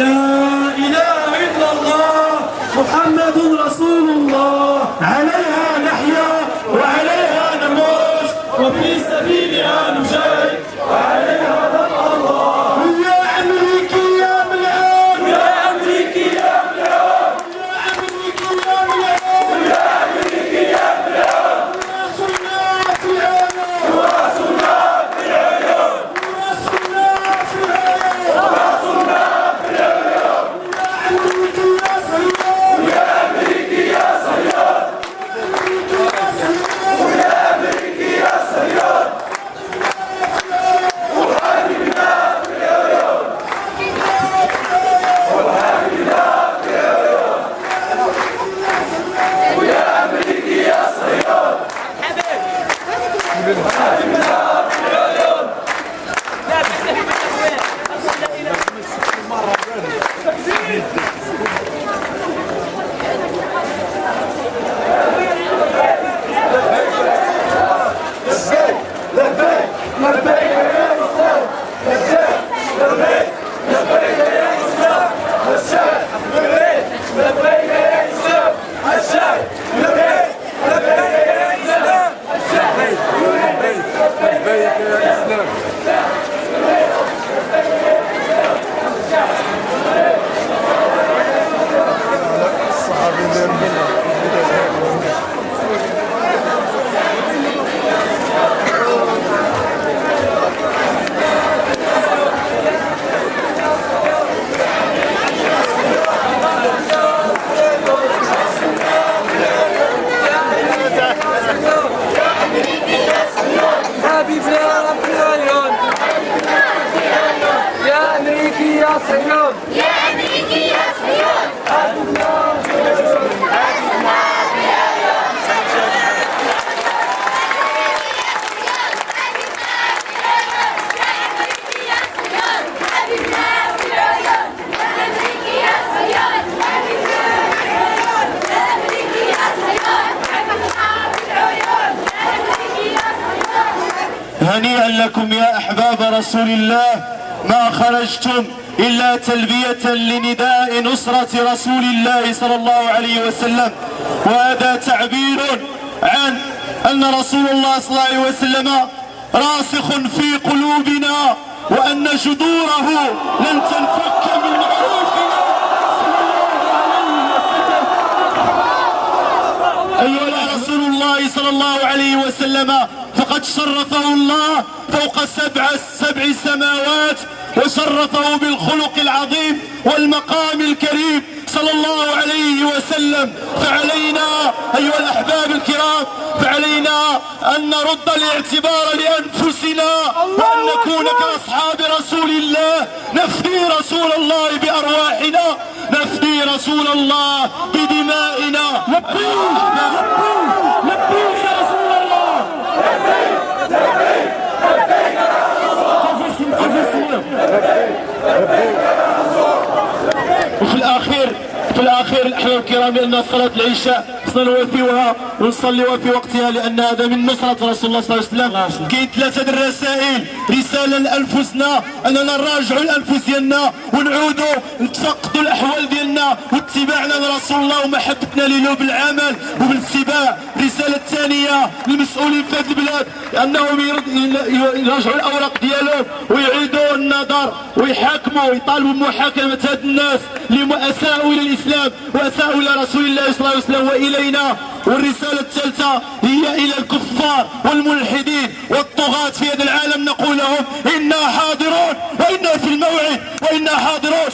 لا إله إلا الله محمد رسول الله. عليها نحيا وعليها نموت وفي سبيلها نجاهد وعليها نلقى الله. يا أمريكي يا ملعون، يا أمريكي يا ملعون، يا أمريكي يا ملعون، يا أمريكي يا ملعون. راسنا في العيون، راسنا في العيون، راسنا في العيون، راسنا في العيون. يا أمريكي يا صهيون، يا أمريكي يا صهيون، يا أمريكي يا صهيون. هنيئا لكم يا أحباب رسول الله، ما خرجتم إلا تلبية لنداء نصرة رسول الله صلى الله عليه وسلم، وهذا تعبير عن أن رسول الله صلى الله عليه وسلم راسخ في قلوبنا، وأن جذوره لن تنفك من عروقنا أيها رسول الله صلى الله عليه وسلم فقد شرفه الله فوق سبع سماوات، وشرفه بالخلق العظيم والمقام الكريم صلى الله عليه وسلم. فعلينا أيها الأحباب الكرام، فعلينا أن نرد الاعتبار لأنفسنا، وأن نكون كأصحاب رسول الله، نفدي رسول الله بأرواحنا، نفدي رسول الله بدمائنا. لبيك لبيك يا رسول الله، وفي الأخير الأحباب الكرام، لأن صلاة العشاء خصنا نوفيوها ونصليوها في وقتها، لأن هذا من نصرة رسول الله صلى الله عليه وسلم. كاين ثلاثة الرسائل، رسالة لأنفسنا أننا نراجعوا الأنفس ديالنا ونعودوا نتفقدوا الأحوال ديالنا واتباعنا لرسول الله ومحبتنا له بالعمل وبالاتباع. الرسالة الثانية للمسؤولين في هذه البلاد أنهم يراجعوا الأوراق ديالهم ويعيدوا النظر ويحاكموا ويطالبوا بمحاكمة هاد الناس اللي أساءوا إلى الإسلام وأساءوا إلى رسول الله صلى الله عليه وسلم وإلينا. والرسالة الثالثة هي إلى الكفار والملحدين والطغاة في هذا العالم، نقول لهم إنا حاضرون وإنا في الموعد وإنا حاضرون.